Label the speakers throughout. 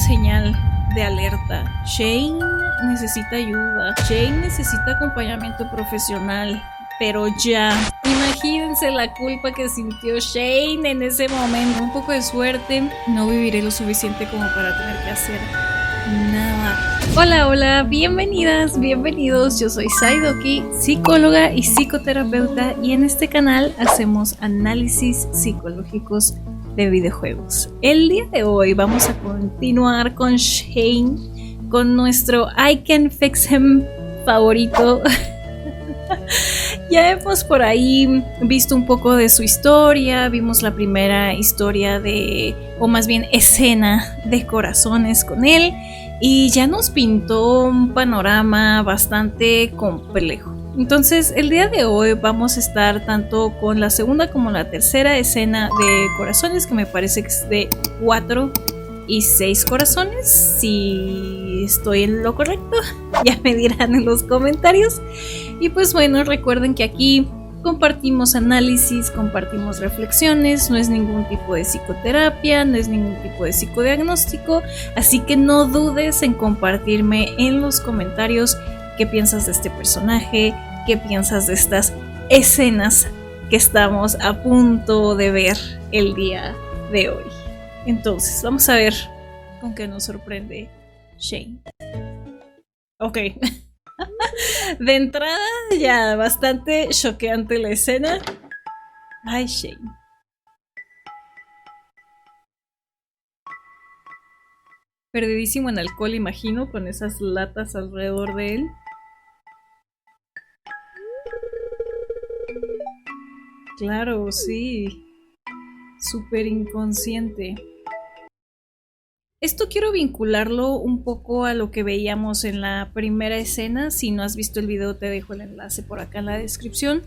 Speaker 1: señal de alerta. Shane necesita ayuda, Shane necesita acompañamiento profesional, pero ya. Imagínense la culpa que sintió Shane en ese momento. Un poco de suerte, no viviré lo suficiente como para tener que hacer nada. Hola, bienvenidas, bienvenidos. Yo soy Saidoki, psicóloga y psicoterapeuta, y en este canal hacemos análisis psicológicos de videojuegos. El día de hoy vamos a continuar con Shane, con nuestro I Can Fix Him favorito. Ya hemos por ahí visto un poco de su historia, vimos la primera historia o más bien escena de corazones con él, y ya nos pintó un panorama bastante complejo. Entonces el día de hoy vamos a estar tanto con la segunda como la tercera escena de corazones, que me parece que es de 4 y 6 corazones. Si estoy en lo correcto, ya me dirán en los comentarios. Y pues bueno, recuerden que aquí compartimos análisis, compartimos reflexiones, no es ningún tipo de psicoterapia, no es ningún tipo de psicodiagnóstico, así que no dudes en compartirme en los comentarios qué piensas de este personaje, qué piensas de estas escenas que estamos a punto de ver el día de hoy. Entonces, vamos a ver con qué nos sorprende Shane. Ok. De entrada, ya bastante choqueante la escena. Ay, Shane. Perdidísimo en alcohol, imagino, con esas latas alrededor de él. Claro, sí. Súper inconsciente. Esto quiero vincularlo un poco a lo que veíamos en la primera escena. Si no has visto el video, te dejo el enlace por acá en la descripción,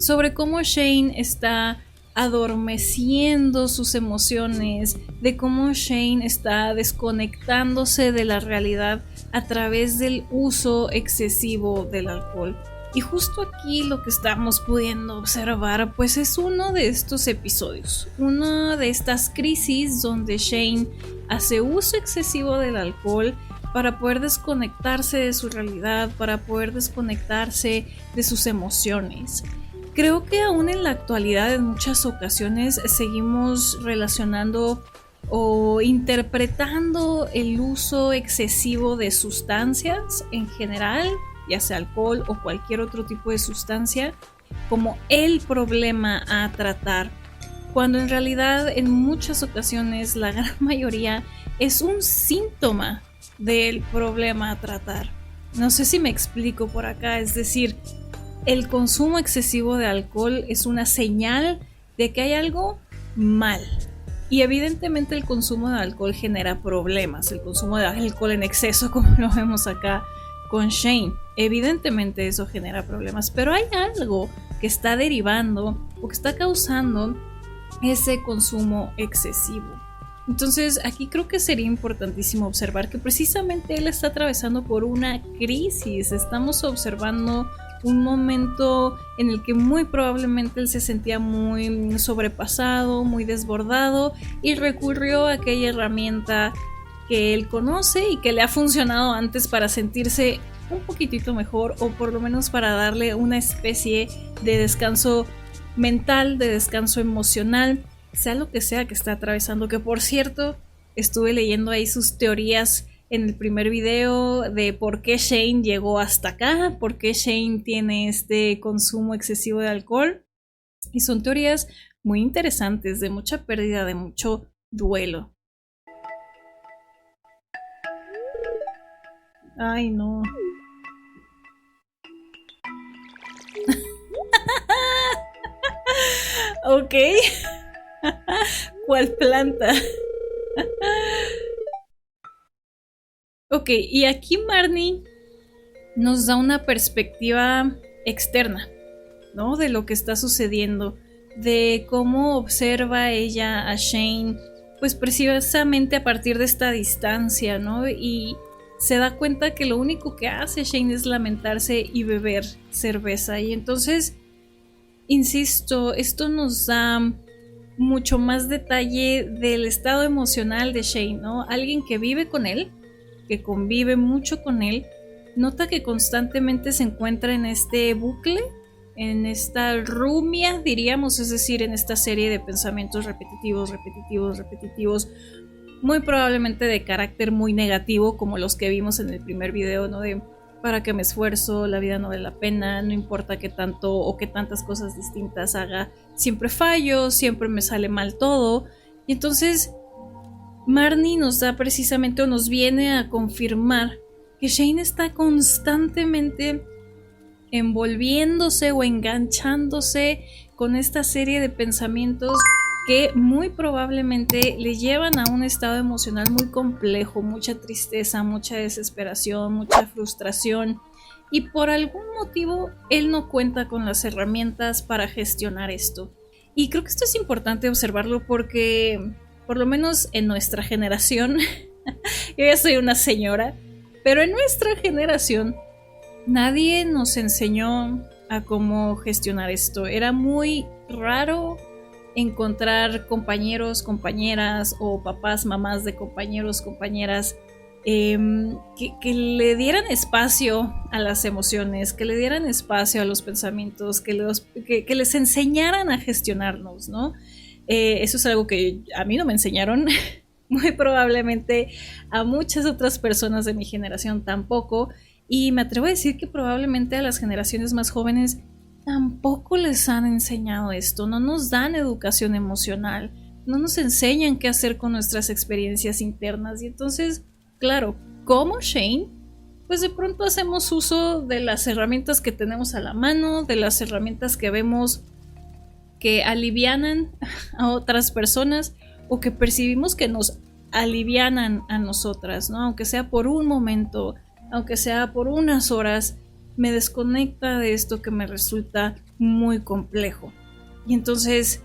Speaker 1: sobre cómo Shane está adormeciendo sus emociones, de cómo Shane está desconectándose de la realidad a través del uso excesivo del alcohol. Y justo aquí lo que estamos pudiendo observar pues es uno de estos episodios, una de estas crisis donde Shane hace uso excesivo del alcohol para poder desconectarse de su realidad, para poder desconectarse de sus emociones. Creo que aún en la actualidad en muchas ocasiones seguimos relacionando o interpretando el uso excesivo de sustancias en general, ya sea alcohol o cualquier otro tipo de sustancia, como el problema a tratar, cuando en realidad en muchas ocasiones la gran mayoría es un síntoma del problema a tratar. No sé si me explico por acá, es decir, el consumo excesivo de alcohol es una señal de que hay algo mal. Y evidentemente el consumo de alcohol genera problemas, el consumo de alcohol en exceso, como lo vemos acá con Shane, evidentemente eso genera problemas, pero hay algo que está derivando o que está causando ese consumo excesivo. Entonces aquí creo que sería importantísimo observar que precisamente él está atravesando por una crisis. Estamos observando un momento en el que muy probablemente él se sentía muy sobrepasado, muy desbordado, y recurrió a aquella herramienta que él conoce y que le ha funcionado antes para sentirse un poquitito mejor, o por lo menos para darle una especie de descanso mental, de descanso emocional, sea lo que sea que está atravesando. Que por cierto, estuve leyendo ahí sus teorías en el primer video de por qué Shane llegó hasta acá, por qué Shane tiene este consumo excesivo de alcohol, y son teorías muy interesantes, de mucha pérdida, de mucho duelo. Ay, no. Ok. ¿Cuál planta? Ok, y aquí Marnie nos da una perspectiva externa, ¿no? De lo que está sucediendo, de cómo observa ella a Shane, pues precisamente a partir de esta distancia, ¿no? Y se da cuenta que lo único que hace Shane es lamentarse y beber cerveza. Y entonces, insisto, esto nos da mucho más detalle del estado emocional de Shane, ¿no? Alguien que vive con él, que convive mucho con él, nota que constantemente se encuentra en este bucle, en esta rumia, diríamos, es decir, en esta serie de pensamientos repetitivos, repetitivos, repetitivos, muy probablemente de carácter muy negativo, como los que vimos en el primer video, ¿no? De para qué me esfuerzo, la vida no vale la pena, no importa qué tanto o qué tantas cosas distintas haga, siempre fallo, siempre me sale mal todo. Y entonces Marnie nos da precisamente o nos viene a confirmar que Shane está constantemente envolviéndose o enganchándose con esta serie de pensamientos que muy probablemente le llevan a un estado emocional muy complejo, mucha tristeza, mucha desesperación, mucha frustración, y por algún motivo él no cuenta con las herramientas para gestionar esto. Y creo que esto es importante observarlo porque, por lo menos en nuestra generación, yo ya soy una señora, pero en nuestra generación nadie nos enseñó a cómo gestionar esto. Era muy raro encontrar compañeros, compañeras o papás, mamás de compañeros, compañeras que le dieran espacio a las emociones, que le dieran espacio a los pensamientos, que les enseñaran a gestionarnos, ¿no? Eso es algo que a mí no me enseñaron. Muy probablemente a muchas otras personas de mi generación tampoco. Y me atrevo a decir que probablemente a las generaciones más jóvenes tampoco les han enseñado esto, no nos dan educación emocional, no nos enseñan qué hacer con nuestras experiencias internas. Y entonces, claro, como Shane, pues de pronto hacemos uso de las herramientas que tenemos a la mano, de las herramientas que vemos que alivianan a otras personas o que percibimos que nos alivianan a nosotras, ¿no? Aunque sea por un momento, aunque sea por unas horas, me desconecta de esto que me resulta muy complejo. Y entonces,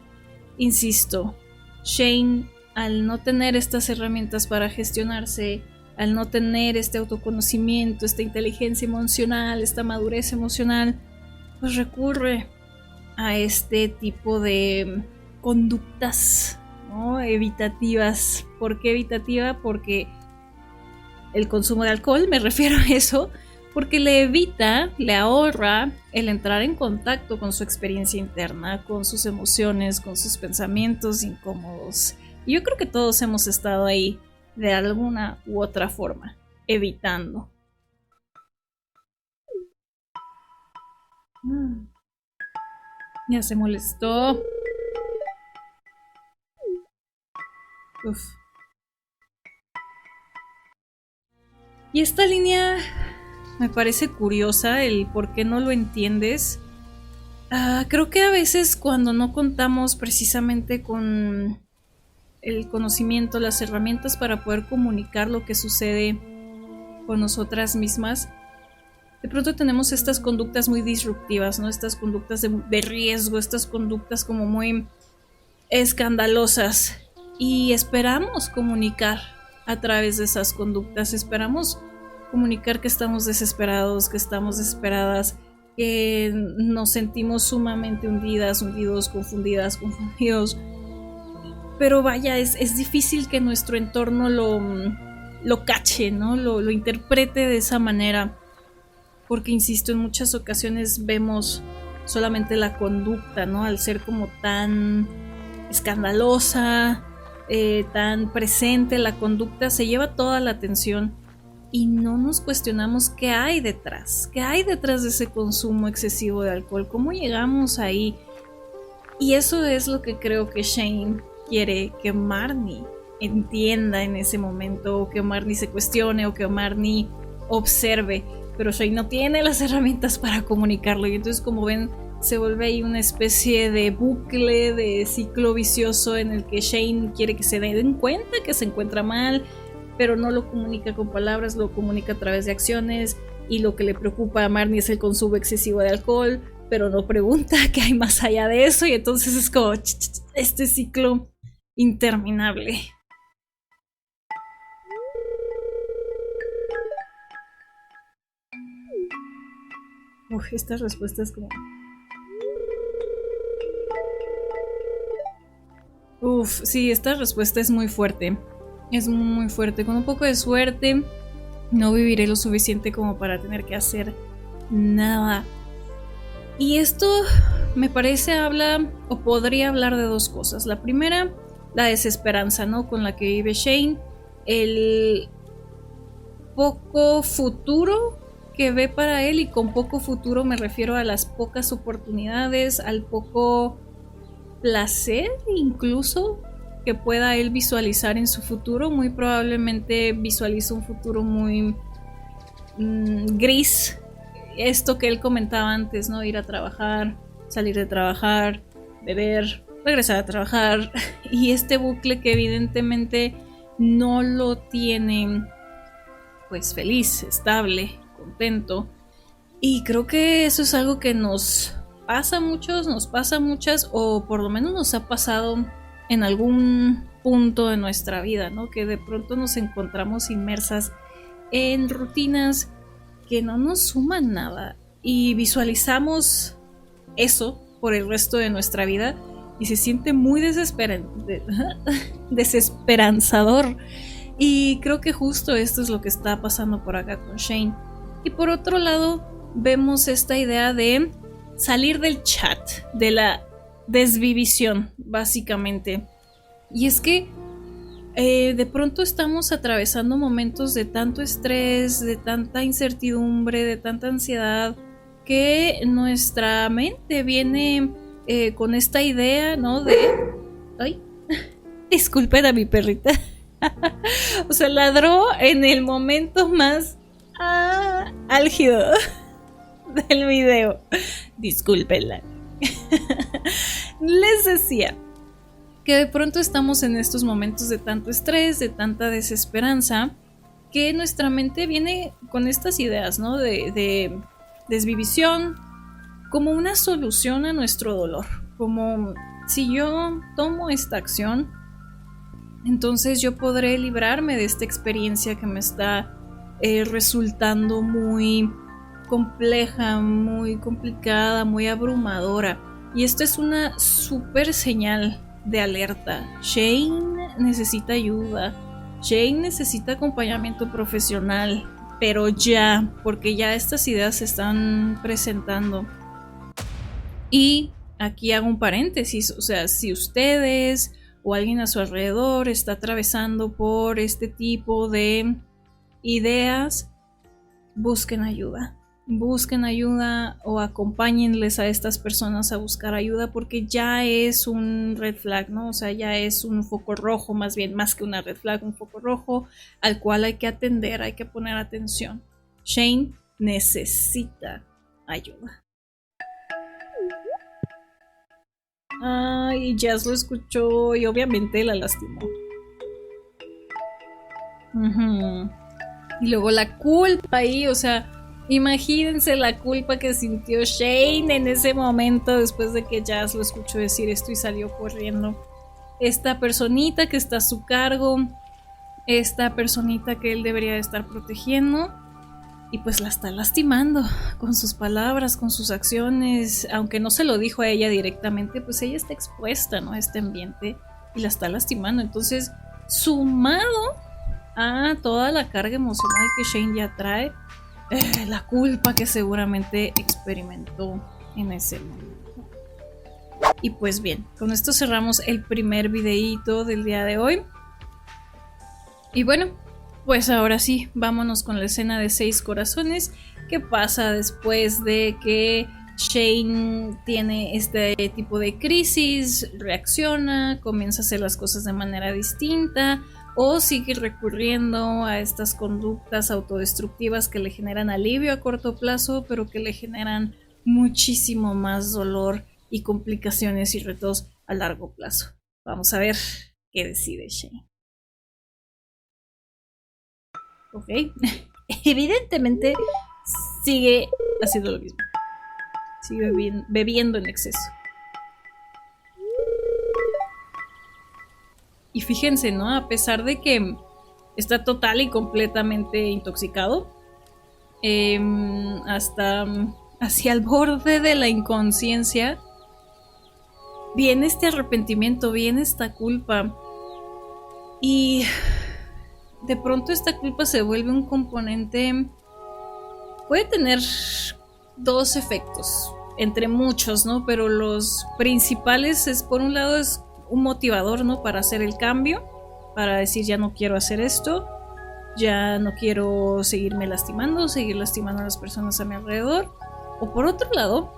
Speaker 1: insisto, Shane, al no tener estas herramientas para gestionarse, al no tener este autoconocimiento, esta inteligencia emocional, esta madurez emocional, pues recurre a este tipo de conductas, ¿no? Evitativas. ¿Por qué evitativa? Porque el consumo de alcohol, me refiero a eso, porque le evita, le ahorra el entrar en contacto con su experiencia interna, con sus emociones, con sus pensamientos incómodos. Y yo creo que todos hemos estado ahí de alguna u otra forma, evitando. Ya se molestó. Uf. Y esta línea me parece curiosa, el por qué no lo entiendes. Creo que a veces cuando no contamos precisamente con el conocimiento, las herramientas para poder comunicar lo que sucede con nosotras mismas, de pronto tenemos estas conductas muy disruptivas, ¿no? Estas conductas de riesgo, estas conductas como muy escandalosas, y esperamos comunicar a través de esas conductas, esperamos comunicar que estamos desesperados, que estamos desesperadas, que nos sentimos sumamente hundidas, hundidos, confundidas, confundidos. Pero vaya, es difícil que nuestro entorno lo cache, ¿no? Lo interprete de esa manera. Porque, insisto, en muchas ocasiones vemos solamente la conducta, ¿no? Al ser como tan escandalosa, tan presente, la conducta se lleva toda la atención y no nos cuestionamos qué hay detrás de ese consumo excesivo de alcohol, cómo llegamos ahí. Y eso es lo que creo que Shane quiere que Marnie entienda en ese momento, o que Marnie se cuestione, o que Marnie observe, pero Shane no tiene las herramientas para comunicarlo. Y entonces, como ven, se vuelve ahí una especie de bucle, de ciclo vicioso en el que Shane quiere que se den cuenta que se encuentra mal, pero no lo comunica con palabras, lo comunica a través de acciones. Y lo que le preocupa a Marnie es el consumo excesivo de alcohol, pero no pregunta qué hay más allá de eso. Y entonces es como este ciclo interminable. Esta respuesta es como... Uf, sí, esta respuesta es muy fuerte. Es muy fuerte. Con un poco de suerte, no viviré lo suficiente como para tener que hacer nada. Y esto me parece habla, o podría hablar de dos cosas. La primera, la desesperanza, ¿no? Con la que vive Shane. El poco futuro que ve para él, y con poco futuro me refiero a las pocas oportunidades, al poco placer incluso que pueda él visualizar en su futuro. Muy probablemente visualiza un futuro muy gris. Esto que él comentaba antes, ¿no? Ir a trabajar, salir de trabajar, beber, regresar a trabajar. Y este bucle que evidentemente no lo tiene pues feliz, estable, contento. Y creo que eso es algo que nos pasa a muchos, nos pasa a muchas, o por lo menos nos ha pasado en algún punto de nuestra vida, ¿no? Que de pronto nos encontramos inmersas en rutinas que no nos suman nada y visualizamos eso por el resto de nuestra vida y se siente muy desesperanzador. Y creo que justo esto es lo que está pasando por acá con Shane. Y por otro lado, vemos esta idea de salir del chat, de la desvivisión, básicamente. Y es que de pronto estamos atravesando momentos de tanto estrés, de tanta incertidumbre, de tanta ansiedad, que nuestra mente viene con esta idea, ¿no? De... ¡Ay! Disculpen a mi perrita. O sea, ladró en el momento más álgido del video. Discúlpenla. Les decía que de pronto estamos en estos momentos de tanto estrés, de tanta desesperanza, que nuestra mente viene con estas ideas, ¿no? De desvivisión, como una solución a nuestro dolor. Como si yo tomo esta acción, entonces yo podré librarme de esta experiencia que me está resultando muy compleja, muy complicada, muy abrumadora. Y esto es una súper señal de alerta. Shane necesita ayuda. Shane necesita acompañamiento profesional. Pero ya, porque ya estas ideas se están presentando. Y aquí hago un paréntesis. O sea, si ustedes o alguien a su alrededor está atravesando por este tipo de ideas, busquen ayuda. Busquen ayuda o acompáñenles a estas personas a buscar ayuda, porque ya es un red flag, ¿no? O sea, ya es un foco rojo, más bien, más que una red flag, un foco rojo al cual hay que atender, hay que poner atención. Shane necesita ayuda. Ay, Jazz lo escuchó y obviamente la lastimó. Y luego la culpa ahí, o sea, imagínense la culpa que sintió Shane en ese momento después de que Jazz lo escuchó decir esto y salió corriendo. Esta personita que está a su cargo, esta personita que él debería estar protegiendo, y pues la está lastimando con sus palabras, con sus acciones. Aunque no se lo dijo a ella directamente, pues ella está expuesta, ¿no?, a este ambiente y la está lastimando. Entonces, sumado a toda la carga emocional que Shane ya trae, la culpa que seguramente experimentó en ese momento. Y pues bien, con esto cerramos el primer videíto del día de hoy. Y bueno, pues ahora sí, vámonos con la escena de 6 corazones. ¿Qué pasa después de que Shane tiene este tipo de crisis? Reacciona, comienza a hacer las cosas de manera distinta, o sigue recurriendo a estas conductas autodestructivas que le generan alivio a corto plazo, pero que le generan muchísimo más dolor y complicaciones y retos a largo plazo. Vamos a ver qué decide Shane. Ok, evidentemente sigue haciendo lo mismo. Sigue bebiendo en exceso. Y fíjense, ¿no? A pesar de que está total y completamente intoxicado, hasta hacia el borde de la inconsciencia, viene este arrepentimiento, viene esta culpa. Y de pronto esta culpa se vuelve un componente. Puede tener dos efectos, entre muchos, ¿no? Pero los principales es, por un lado, es un motivador, ¿no? Para hacer el cambio, para decir ya no quiero hacer esto, ya no quiero seguir lastimando a las personas a mi alrededor. O por otro lado,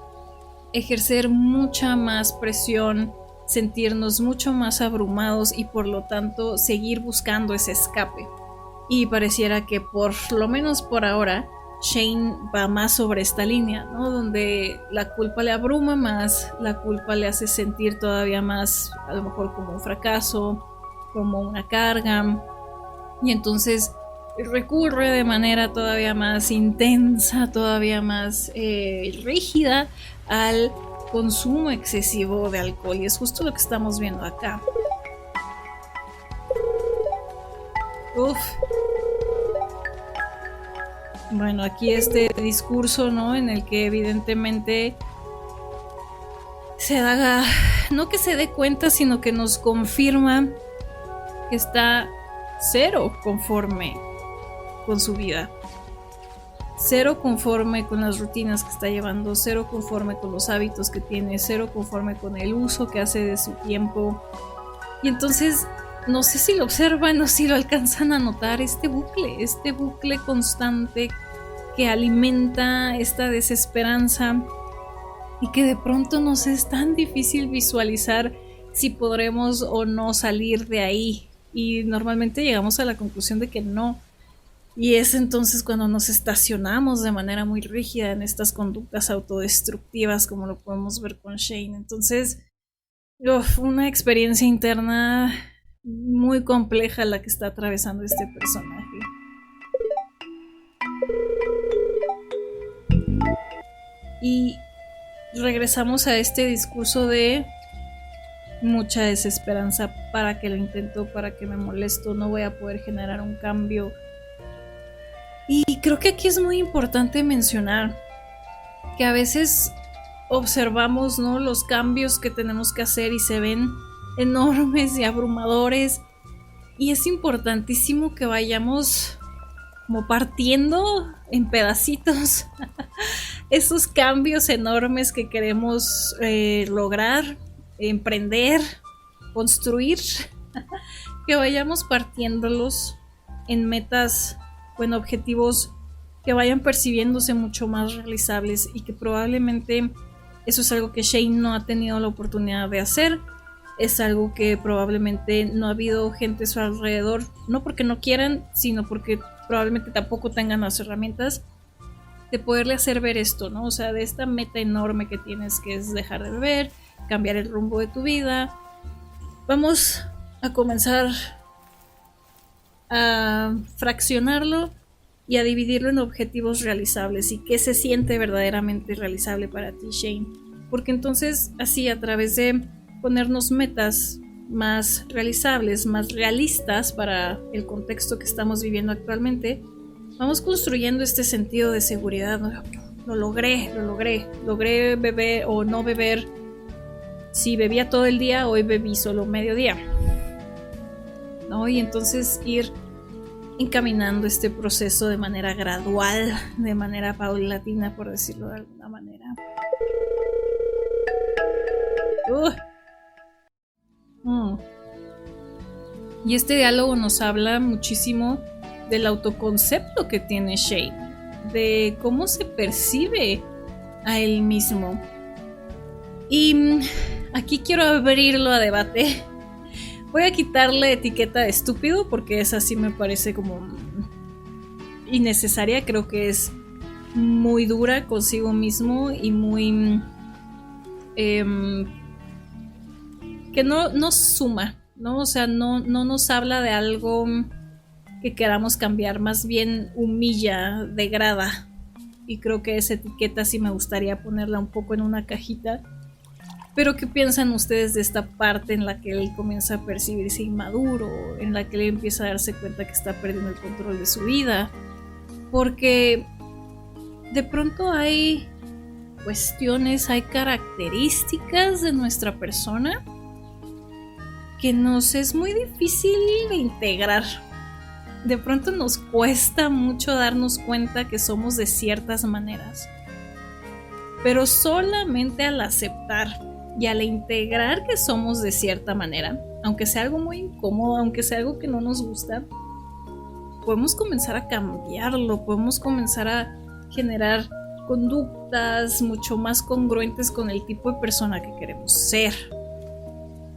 Speaker 1: ejercer mucha más presión, sentirnos mucho más abrumados y por lo tanto seguir buscando ese escape. Y pareciera que por lo menos por ahora Shane va más sobre esta línea, ¿no? Donde la culpa le abruma más, la culpa le hace sentir todavía más, a lo mejor como un fracaso, como una carga, y entonces recurre de manera todavía más intensa, todavía más rígida al consumo excesivo de alcohol, y es justo lo que estamos viendo acá. Uf. Bueno, aquí este discurso, ¿no? En el que evidentemente se da, no que se dé cuenta, sino que nos confirma que está cero conforme con su vida, cero conforme con las rutinas que está llevando, cero conforme con los hábitos que tiene, cero conforme con el uso que hace de su tiempo. Y entonces, no sé si lo observan o si lo alcanzan a notar, este bucle constante que alimenta esta desesperanza y que de pronto nos es tan difícil visualizar si podremos o no salir de ahí. Y normalmente llegamos a la conclusión de que no. Y es entonces cuando nos estacionamos de manera muy rígida en estas conductas autodestructivas, como lo podemos ver con Shane. Entonces, una experiencia interna muy compleja la que está atravesando este personaje. Y regresamos a este discurso de mucha desesperanza. ¿Para qué lo intento? ¿Para qué me molesto? No voy a poder generar un cambio. Y creo que aquí es muy importante mencionar que a veces observamos, ¿no?, los cambios que tenemos que hacer y se ven enormes y abrumadores, y es importantísimo que vayamos como partiendo en pedacitos esos cambios enormes que queremos lograr, emprender, construir, que vayamos partiéndolos en metas o en objetivos que vayan percibiéndose mucho más realizables, y que probablemente eso es algo que Shane no ha tenido la oportunidad de hacer. Es algo que probablemente no ha habido gente a su alrededor, no porque no quieran, sino porque probablemente tampoco tengan las herramientas de poderle hacer ver esto, ¿no? O sea, de esta meta enorme que tienes, que es dejar de beber, cambiar el rumbo de tu vida. Vamos a comenzar a fraccionarlo y a dividirlo en objetivos realizables y qué se siente verdaderamente realizable para ti, Shane. Porque entonces, así, a través de ponernos metas más realizables, más realistas para el contexto que estamos viviendo actualmente, vamos construyendo este sentido de seguridad. Lo logré beber o no beber. Si bebía todo el día, hoy bebí solo mediodía, ¿no? Y entonces ir encaminando este proceso de manera gradual, de manera paulatina, por decirlo de alguna manera. Y este diálogo nos habla muchísimo del autoconcepto que tiene Shane, de cómo se percibe a él mismo. Y aquí quiero abrirlo a debate. Voy a quitarle etiqueta de estúpido porque esa sí me parece como innecesaria. Creo que es muy dura consigo mismo y muy que no suma, ¿no? O sea, no nos habla de algo que queramos cambiar, más bien humilla, degrada. Y creo que esa etiqueta sí me gustaría ponerla un poco en una cajita. Pero ¿qué piensan ustedes de esta parte en la que él comienza a percibirse inmaduro, en la que él empieza a darse cuenta que está perdiendo el control de su vida? Porque de pronto hay cuestiones, hay características de nuestra persona que nos es muy difícil de integrar. De pronto nos cuesta mucho darnos cuenta que somos de ciertas maneras. Pero solamente al aceptar y al integrar que somos de cierta manera, aunque sea algo muy incómodo, aunque sea algo que no nos gusta, podemos comenzar a cambiarlo, podemos comenzar a generar conductas mucho más congruentes con el tipo de persona que queremos ser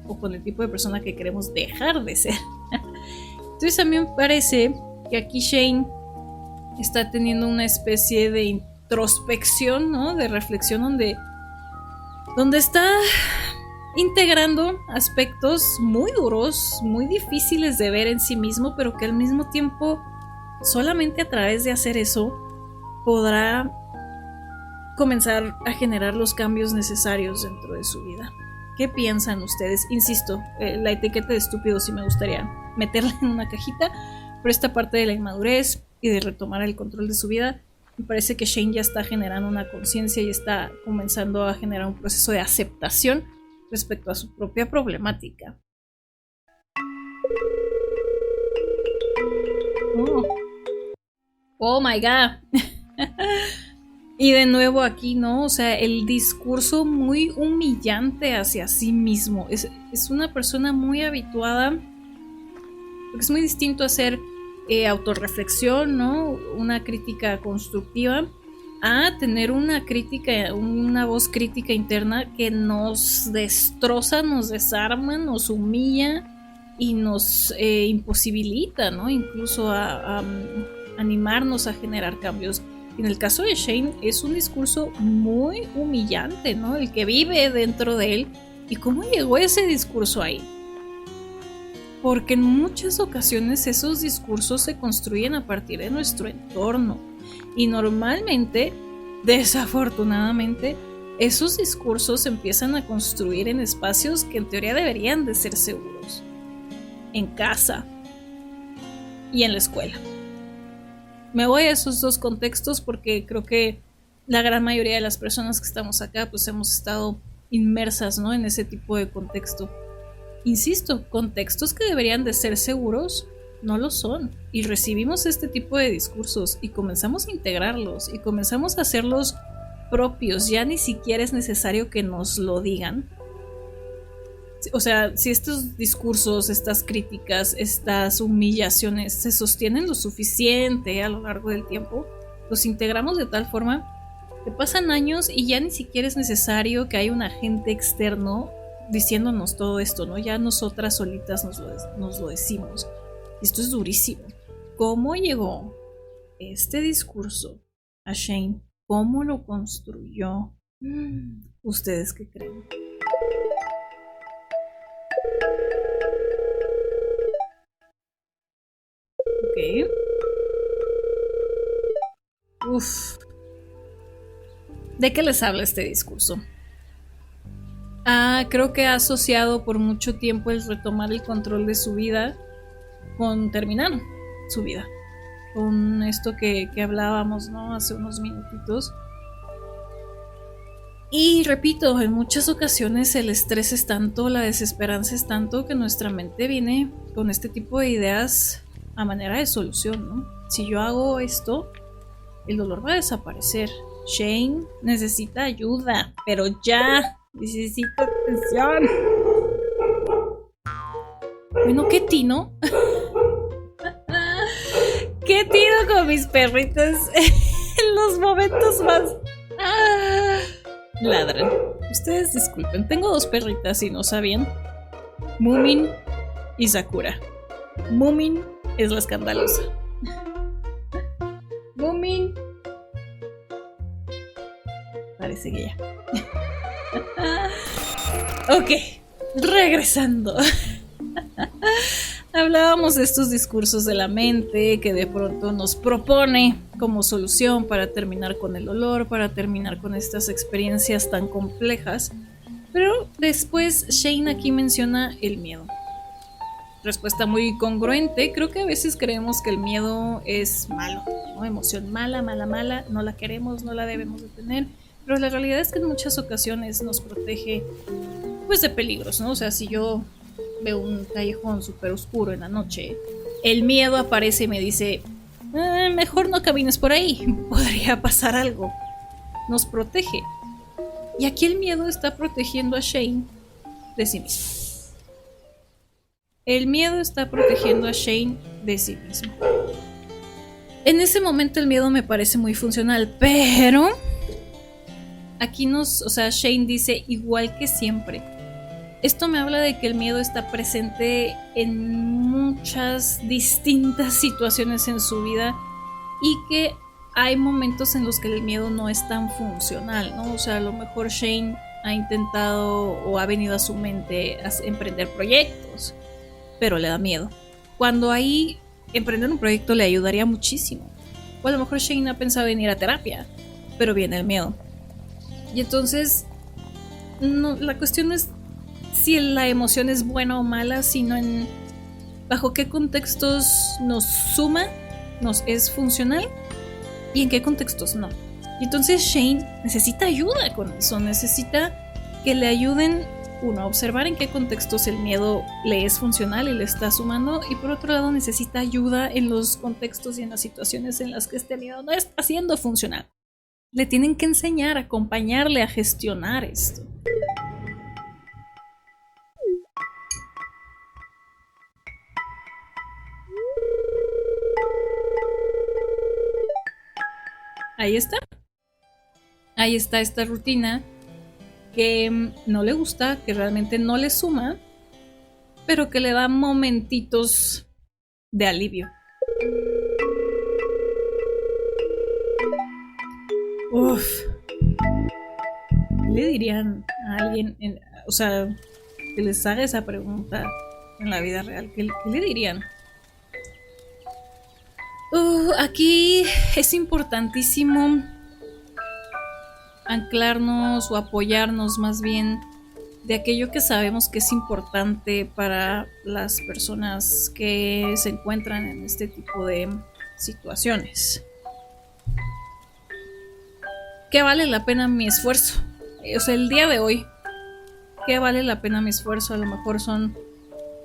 Speaker 1: o con el tipo de persona que queremos dejar de ser. Entonces a mí me parece que aquí Shane está teniendo una especie de introspección, ¿no? De reflexión donde está integrando aspectos muy duros, muy difíciles de ver en sí mismo, pero que al mismo tiempo solamente a través de hacer eso podrá comenzar a generar los cambios necesarios dentro de su vida. ¿Qué piensan ustedes? Insisto, la etiqueta de estúpido sí me gustaría meterla en una cajita, pero esta parte de la inmadurez y de retomar el control de su vida, me parece que Shane ya está generando una conciencia y está comenzando a generar un proceso de aceptación respecto a su propia problemática. Oh my god. Y de nuevo aquí, ¿no? O sea, el discurso muy humillante hacia sí mismo. Es una persona muy habituada, porque es muy distinto hacer autorreflexión, ¿no? Una crítica constructiva, a tener una crítica, una voz crítica interna que nos destroza, nos desarma, nos humilla y nos imposibilita, ¿no? Incluso a animarnos a generar cambios. En el caso de Shane es un discurso muy humillante, ¿no? El que vive dentro de él. ¿Y cómo llegó ese discurso ahí? Porque en muchas ocasiones esos discursos se construyen a partir de nuestro entorno. Y normalmente, desafortunadamente, esos discursos se empiezan a construir en espacios que en teoría deberían de ser seguros. En casa y en la escuela. Me voy a esos dos contextos porque creo que la gran mayoría de las personas que estamos acá pues hemos estado inmersas, ¿no? En ese tipo de contexto. Insisto, contextos que deberían de ser seguros no lo son. Y recibimos este tipo de discursos y comenzamos a integrarlos y comenzamos a hacerlos propios. Ya ni siquiera es necesario que nos lo digan. O sea, si estos discursos, estas críticas, estas humillaciones se sostienen lo suficiente a lo largo del tiempo, los integramos de tal forma que pasan años y ya ni siquiera es necesario que haya un agente externo diciéndonos todo esto, ¿no? Ya nosotras solitas nos lo decimos. Y esto es durísimo. ¿Cómo llegó este discurso a Shane? ¿Cómo lo construyó? ¿Ustedes qué creen? Ok. Uf. ¿De qué les habla este discurso? Creo que ha asociado por mucho tiempo el retomar el control de su vida con terminar su vida. Con esto que hablábamos, ¿no? Hace unos minutitos. Y repito, en muchas ocasiones el estrés es tanto, la desesperanza es tanto que nuestra mente viene con este tipo de ideas a manera de solución, ¿no? Si yo hago esto, el dolor va a desaparecer. Shane necesita ayuda, pero ya. Necesito atención. Bueno, ¿qué tino? ¿Qué tino con mis perritos en los momentos más... ladran. Ustedes disculpen, tengo dos perritas y no sabían. Moomin y Sakura. Moomin es la escandalosa. Moomin. Parece que ya. Ok, regresando. Hablábamos de estos discursos de la mente que de pronto nos propone como solución para terminar con el dolor, para terminar con estas experiencias tan complejas. Pero después Shane aquí menciona el miedo. Respuesta muy congruente. Creo que a veces creemos que el miedo es malo, ¿no? Emoción mala, mala, mala. No la queremos, no la debemos de tener. Pero la realidad es que en muchas ocasiones nos protege pues de peligros, ¿no? O sea, si yo veo un callejón súper oscuro en la noche, el miedo aparece y me dice, mejor no camines por ahí, podría pasar algo. Nos protege. Y aquí el miedo está protegiendo a Shane de sí mismo. El miedo está protegiendo a Shane de sí mismo. En ese momento el miedo me parece muy funcional, pero aquí Shane dice igual que siempre. Esto me habla de que el miedo está presente en muchas distintas situaciones en su vida y que hay momentos en los que el miedo no es tan funcional, ¿no? O sea, a lo mejor Shane ha intentado o ha venido a su mente a emprender proyectos, pero le da miedo. Cuando ahí emprender un proyecto le ayudaría muchísimo. O a lo mejor Shane ha pensado en ir a terapia, pero viene el miedo. Y entonces, no, la cuestión no es si la emoción es buena o mala, sino en bajo qué contextos nos suma, nos es funcional y en qué contextos no. Y entonces Shane necesita ayuda con eso, necesita que le ayuden, uno, a observar en qué contextos el miedo le es funcional y le está sumando, y por otro lado necesita ayuda en los contextos y en las situaciones en las que este miedo no está siendo funcional. Le tienen que enseñar, acompañarle a gestionar esto. Ahí está. Ahí está esta rutina que no le gusta, que realmente no le suma, pero que le da momentitos de alivio. Uf. ¿Qué le dirían a alguien, que les haga esa pregunta en la vida real? ¿Qué le dirían? Aquí es importantísimo anclarnos o apoyarnos más bien de aquello que sabemos que es importante para las personas que se encuentran en este tipo de situaciones. ¿Qué vale la pena mi esfuerzo? O sea, el día de hoy, ¿qué vale la pena mi esfuerzo? A lo mejor son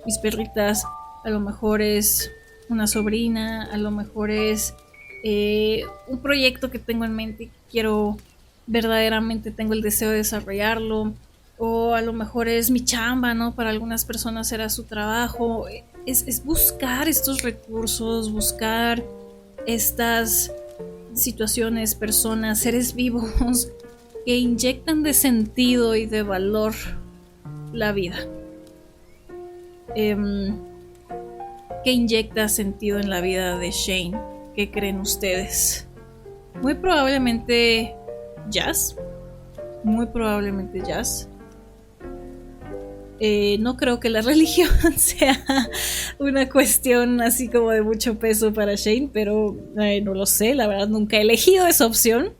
Speaker 1: mis perritas, a lo mejor es una sobrina, a lo mejor es un proyecto que tengo en mente y quiero verdaderamente, tengo el deseo de desarrollarlo, o a lo mejor es mi chamba, ¿no? Para algunas personas será su trabajo. Es buscar estos recursos, buscar estas situaciones, personas, seres vivos que inyectan de sentido y de valor la vida. ¿Qué inyecta sentido en la vida de Shane? ¿Qué creen ustedes? Muy probablemente jazz. Muy probablemente jazz. No creo que la religión sea una cuestión así como de mucho peso para Shane, pero no lo sé, la verdad nunca he elegido esa opción.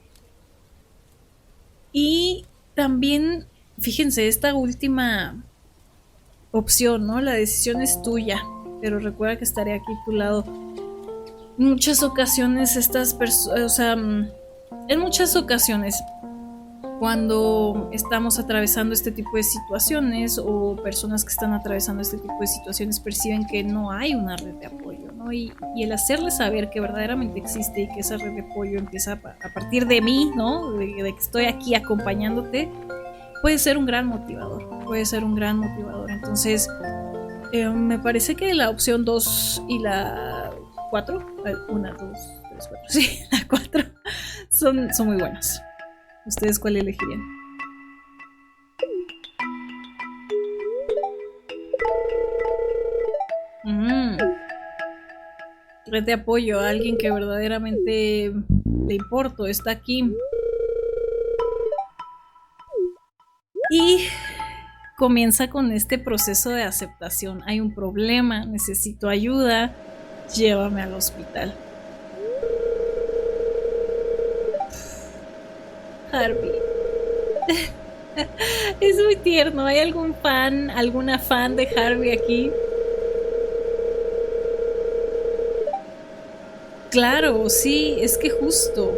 Speaker 1: Y también, fíjense, esta última opción, ¿no? La decisión es tuya, pero recuerda que estaré aquí a tu lado. En muchas ocasiones en muchas ocasiones cuando estamos atravesando este tipo de situaciones, o personas que están atravesando este tipo de situaciones perciben que no hay una red de apoyo, ¿no? Y el hacerles saber que verdaderamente existe y que esa red de apoyo empieza a partir de mí, ¿no? De que estoy aquí acompañándote, puede ser un gran motivador. Entonces, me parece que la opción 2 y la 4, 1, 2, 3, 4, sí, la 4 son muy buenas. ¿Ustedes cuál elegirían? Red de apoyo a alguien que verdaderamente le importo, está aquí. Y comienza con este proceso de aceptación. Hay un problema, necesito ayuda, llévame al hospital. Harvey. Es muy tierno. ¿Hay alguna fan de Harvey aquí? Claro, sí, es que justo.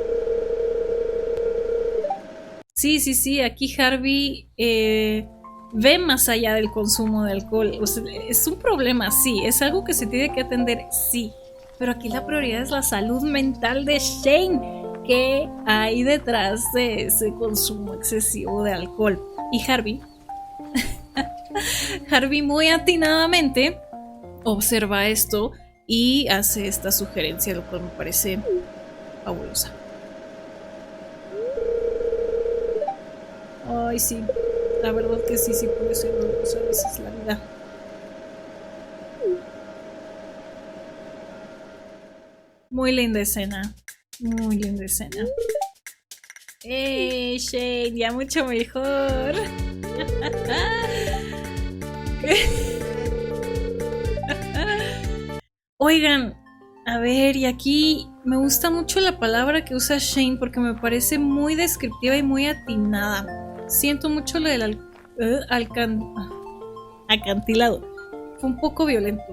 Speaker 1: Sí, aquí Harvey ve más allá del consumo de alcohol. O sea, es un problema, sí, es algo que se tiene que atender, sí, pero aquí la prioridad es la salud mental de Shane. ¿Qué hay detrás de ese consumo excesivo de alcohol? Y Harvey muy atinadamente observa esto y hace esta sugerencia, lo cual me parece fabulosa. Ay, sí, la verdad que sí puede ser dolorosa a veces la vida. Muy linda escena. Muy linda escena. Shane! Ya mucho mejor. Oigan, a ver, y aquí me gusta mucho la palabra que usa Shane porque me parece muy descriptiva y muy atinada. Siento mucho lo del acantilado. Fue un poco violento.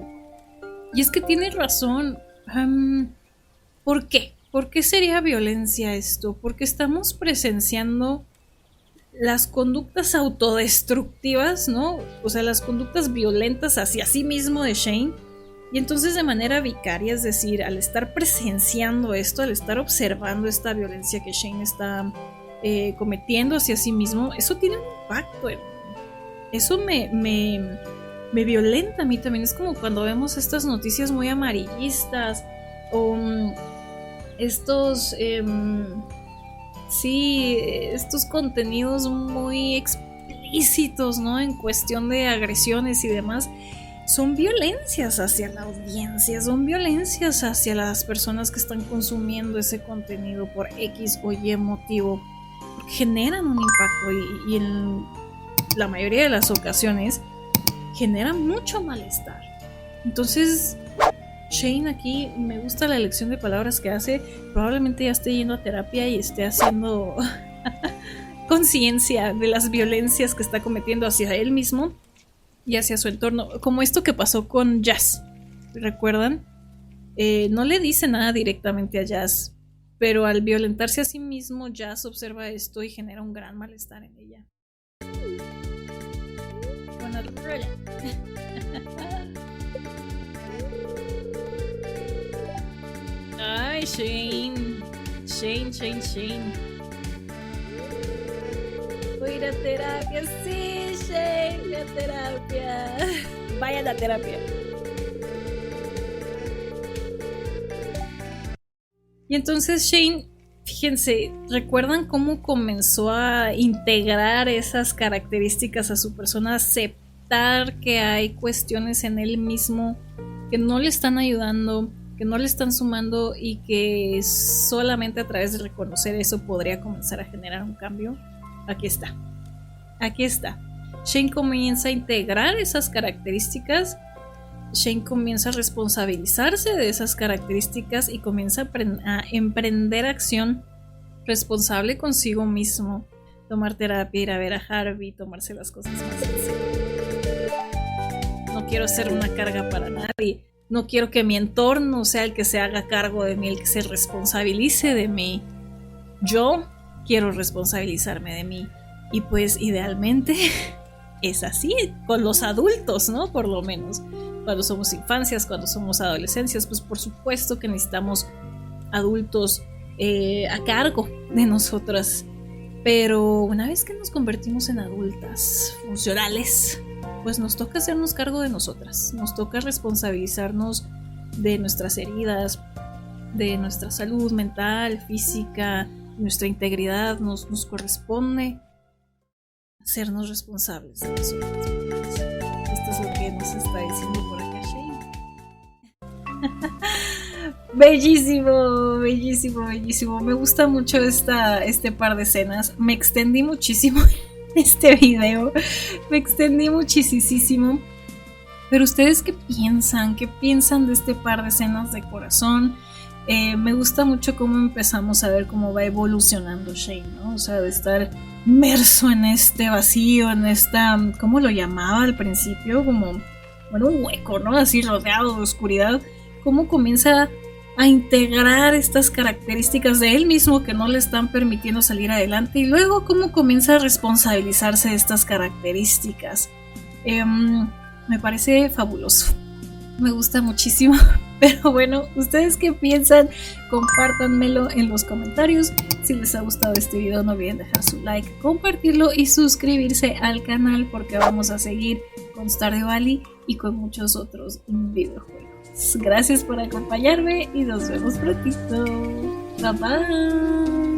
Speaker 1: Y es que tiene razón. ¿Por qué? ¿Por qué sería violencia esto? Porque estamos presenciando las conductas autodestructivas, ¿no? O sea, las conductas violentas hacia sí mismo de Shane. Y entonces de manera vicaria, es decir, al estar presenciando esto, al estar observando esta violencia que Shane está cometiendo hacia sí mismo, eso tiene un impacto en mí. Eso me violenta a mí también. Es como cuando vemos estas noticias muy amarillistas o estos estos contenidos muy explícitos, ¿no? En cuestión de agresiones y demás. Son violencias hacia la audiencia, son violencias hacia las personas que están consumiendo ese contenido por X o Y motivo, porque generan un impacto y en la mayoría de las ocasiones generan mucho malestar. Entonces Shane aquí, me gusta la elección de palabras que hace. Probablemente ya esté yendo a terapia y esté haciendo conciencia de las violencias que está cometiendo hacia él mismo y hacia su entorno, como esto que pasó con Jazz. ¿Recuerdan? No le dice nada directamente a Jazz, pero al violentarse a sí mismo, Jazz observa esto y genera un gran malestar en ella. Bueno, ay, Shane. Voy a ir a terapia, sí, Shane, voy a terapia. Vaya a la terapia. Y entonces Shane, fíjense, ¿recuerdan cómo comenzó a integrar esas características a su persona? Aceptar que hay cuestiones en él mismo que no le están ayudando, que no le están sumando y que solamente a través de reconocer eso podría comenzar a generar un cambio. Aquí está. Shane comienza a integrar esas características. Shane comienza a responsabilizarse de esas características y comienza a emprender acción responsable consigo mismo. Tomar terapia, ir a ver a Harvey, tomarse las cosas más en serio. No quiero ser una carga para nadie. No quiero que mi entorno sea el que se haga cargo de mí, el que se responsabilice de mí. Yo quiero responsabilizarme de mí. Y pues idealmente es así con los adultos, ¿no? Por lo menos. Cuando somos infancias, cuando somos adolescencias, pues por supuesto que necesitamos adultos a cargo de nosotras. Pero una vez que nos convertimos en adultas funcionales, pues nos toca hacernos cargo de nosotras. Nos toca responsabilizarnos de nuestras heridas, de nuestra salud mental, física, nuestra integridad. Nos corresponde hacernos responsables de nosotros. Esto es lo que nos está diciendo por acá Shane. Bellísimo. Me gusta mucho este par de escenas. Me extendí muchísimo en este video. Me extendí muchísimo. Pero ustedes, ¿qué piensan? ¿Qué piensan de este par de escenas de corazón? Me gusta mucho cómo empezamos a ver cómo va evolucionando Shane, ¿no? O sea, de estar inmerso en este vacío, en esta, ¿cómo lo llamaba al principio? Como, bueno, un hueco, ¿no? Así rodeado de oscuridad. Cómo comienza a integrar estas características de él mismo que no le están permitiendo salir adelante, y luego cómo comienza a responsabilizarse de estas características. Me parece fabuloso, me gusta muchísimo. Pero bueno, ¿ustedes qué piensan? Compártanmelo en los comentarios. Si les ha gustado este video, no olviden dejar su like, compartirlo y suscribirse al canal, porque vamos a seguir con Stardew Valley y con muchos otros videojuegos. Gracias por acompañarme y nos vemos prontito. Bye bye.